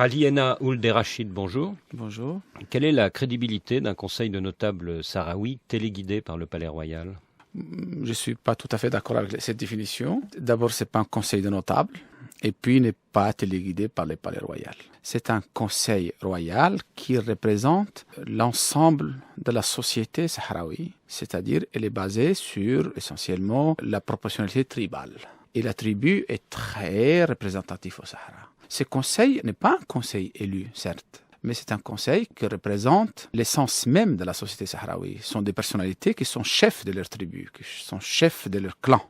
Khaliena Ould Rachid, bonjour. Bonjour. Quelle est la crédibilité d'un conseil de notables sahraouis téléguidé par le Palais Royal? Je ne suis pas tout à fait d'accord avec cette définition. D'abord, ce n'est pas un conseil de notables, et puis il n'est pas téléguidé par le Palais Royal. C'est un conseil royal qui représente l'ensemble de la société sahraoui, c'est-à-dire elle est basée sur essentiellement la proportionnalité tribale. Et la tribu est très représentative au Sahara. Ce conseil n'est pas un conseil élu, certes, mais c'est un conseil qui représente l'essence même de la société sahraoui. Ce sont des personnalités qui sont chefs de leur tribu, qui sont chefs de leur clan.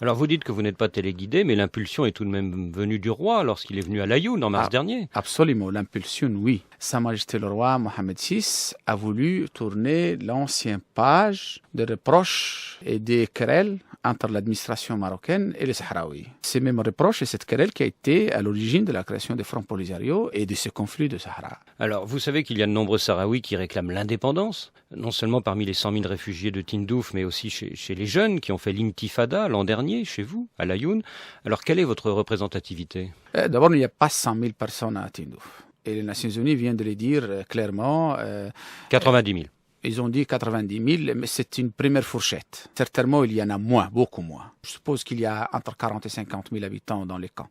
Alors vous dites que vous n'êtes pas téléguidé, mais l'impulsion est tout de même venue du roi lorsqu'il est venu à Laayoune en mars dernier. Absolument, l'impulsion, oui. Sa Majesté le roi Mohamed VI a voulu tourner l'ancienne page de reproches et des querelles entre l'administration marocaine et les Sahraouis. Ces mêmes reproches et cette querelle qui a été à l'origine de la création des Front Polisario et de ce conflit de Sahara. Alors, vous savez qu'il y a de nombreux Sahraouis qui réclament l'indépendance, non seulement parmi les 100 000 réfugiés de Tindouf, mais aussi chez les jeunes qui ont fait l'intifada l'an dernier, chez vous, à Laayoune. Alors, quelle est votre représentativité? D'abord, il n'y a pas 100 000 personnes à Tindouf. Et les Nations Unies viennent de le dire clairement. 90 000. Ils ont dit 90 000, mais c'est une première fourchette. Certainement, il y en a moins, beaucoup moins. Je suppose qu'il y a entre 40 et 50 000 habitants dans les camps.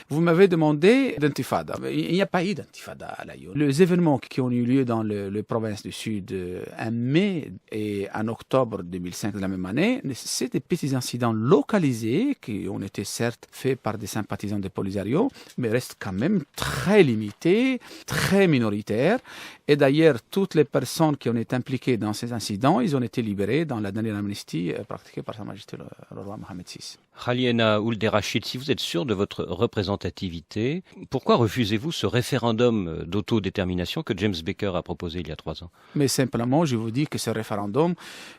Vous m'avez demandé d'intifada. Il n'y a pas eu d'intifada à Laayoune. Les événements qui ont eu lieu dans les provinces du Sud en mai et en octobre 2005 de la même année, c'est des petits incidents localisés qui ont été certes faits par des sympathisants de Polisario, mais restent quand même très limités, très minoritaires. Et d'ailleurs, toutes les personnes qui ont été impliquées dans ces incidents, ils ont été libérés dans la dernière amnistie pratiquée par Sa Majesté le roi Mohamed VI. Khaliena Ould Rachid, si vous êtes sûr de votre représentativité, pourquoi refusez-vous ce référendum d'autodétermination que James Baker a proposé il y a 3 ans? Mais simplement, je vous dis que ce référendum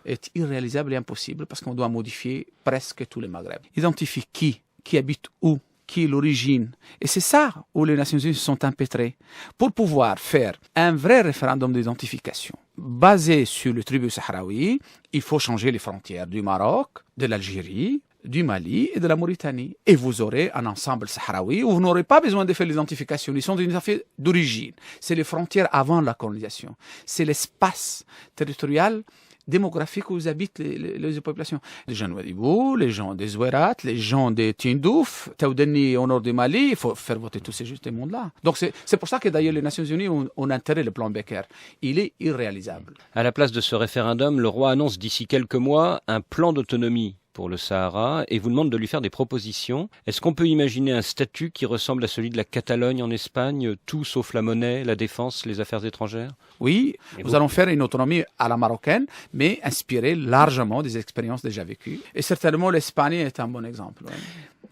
est irréalisable et impossible parce qu'on doit modifier presque tout le Maghreb. Identifier qui habite où, qui est l'origine. Et c'est ça où les Nations Unies se sont empêtrées. Pour pouvoir faire un vrai référendum d'identification basé sur le tribut sahraoui, il faut changer les frontières du Maroc, de l'Algérie, du Mali et de la Mauritanie. Et vous aurez un ensemble sahraoui où vous n'aurez pas besoin de faire l'identification. Ils sont des affaires d'origine. C'est les frontières avant la colonisation. C'est l'espace territorial démographique où vous habitent les populations. Les gens de Ouadhibou, les gens des Zouerat, les gens de Tindouf, Taoudeni au nord du Mali, il faut faire voter tous ces mondes-là. Donc c'est pour ça que d'ailleurs les Nations Unies ont intérêt le plan Becker. Il est irréalisable. À la place de ce référendum, le roi annonce d'ici quelques mois un plan d'autonomie pour le Sahara et vous demande de lui faire des propositions. Est-ce qu'on peut imaginer un statut qui ressemble à celui de la Catalogne en Espagne, tout sauf la monnaie, la défense, les affaires étrangères? Oui, nous allons faire une autonomie à la marocaine, mais inspirée largement des expériences déjà vécues. Et certainement, l'Espagne est un bon exemple. Ouais.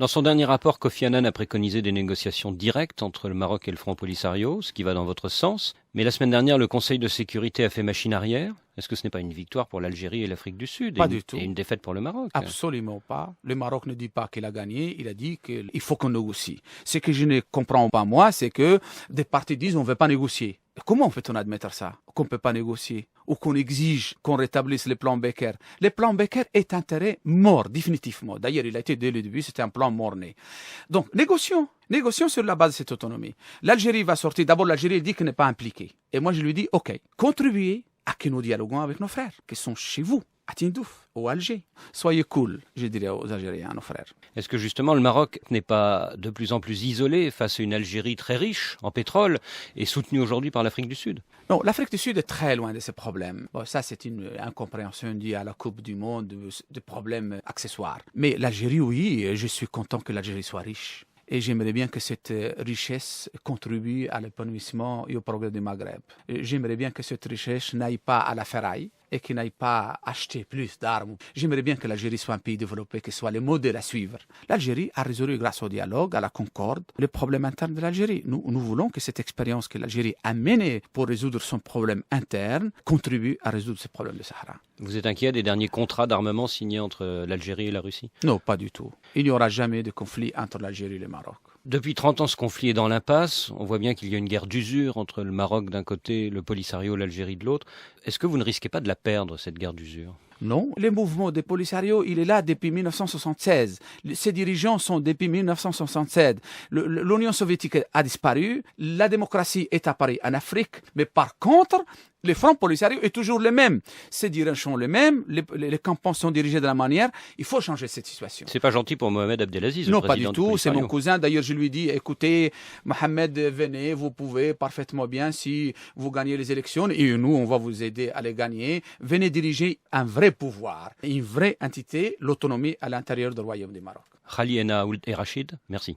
Dans son dernier rapport, Kofi Annan a préconisé des négociations directes entre le Maroc et le Front Polisario, ce qui va dans votre sens. Mais la semaine dernière, le Conseil de sécurité a fait machine arrière. Est-ce que ce n'est pas une victoire pour l'Algérie et l'Afrique du Sud Pas du tout. Et une défaite pour le Maroc? Absolument pas. Le Maroc ne dit pas qu'il a gagné, il a dit qu'il faut qu'on négocie. Ce que je ne comprends pas, moi, c'est que des partis disent on ne veut pas négocier. Comment peut-on admettre ça, qu'on ne peut pas négocier, ou qu'on exige qu'on rétablisse le plan Becker? Le plan Becker est un terrain mort, définitivement. D'ailleurs, il a été dès le début, c'était un plan mort-né. Donc, négocions sur la base de cette autonomie. L'Algérie va sortir, d'abord l'Algérie dit qu'elle n'est pas impliquée. Et moi, je lui dis, ok, contribuez à que nous dialoguons avec nos frères, qui sont chez vous, à Tindouf, ou à Alger. Soyez cool, je dirais aux Algériens, à nos frères. Est-ce que justement le Maroc n'est pas de plus en plus isolé face à une Algérie très riche en pétrole et soutenue aujourd'hui par l'Afrique du Sud? Non, l'Afrique du Sud est très loin de ces problèmes. Bon, ça, c'est une incompréhension due à la Coupe du Monde, de problèmes accessoires. Mais l'Algérie, oui, je suis content que l'Algérie soit riche. Et j'aimerais bien que cette richesse contribue à l'épanouissement et au progrès du Maghreb. J'aimerais bien que cette richesse n'aille pas à la ferraille et qu'il n'aille pas acheter plus d'armes. J'aimerais bien que l'Algérie soit un pays développé, que ce soit le modèle à suivre. L'Algérie a résolu grâce au dialogue, à la concorde, les problèmes internes de l'Algérie. Nous voulons que cette expérience que l'Algérie a menée pour résoudre son problème interne contribue à résoudre ce problème du Sahara. Vous êtes inquiet des derniers contrats d'armement signés entre l'Algérie et la Russie? Non, pas du tout. Il n'y aura jamais de conflit entre l'Algérie et le Maroc. Depuis 30 ans, ce conflit est dans l'impasse. On voit bien qu'il y a une guerre d'usure entre le Maroc d'un côté, le Polisario, l'Algérie de l'autre. Est-ce que vous ne risquez pas de la perdre, cette guerre d'usure? Non, le mouvement de Polisario, il est là depuis 1976. Ses dirigeants sont depuis 1976. L'Union soviétique a disparu, la démocratie est apparue en Afrique, mais par contre, le Front Polisario est toujours le même. Ses dirigeants sont les mêmes, les campagnes sont dirigées de la manière. Il faut changer cette situation. C'est pas gentil pour Mohamed Abdelaziz, Non, le pas du président du tout. C'est Polisario. mon cousin. D'ailleurs, je lui dis, écoutez, Mohamed, venez, vous pouvez parfaitement bien si vous gagnez les élections et nous, on va vous aider à les gagner. Venez diriger un vrai pouvoir, une vraie entité, l'autonomie à l'intérieur du Royaume du Maroc. Khali Enna Ould et Rachid, merci.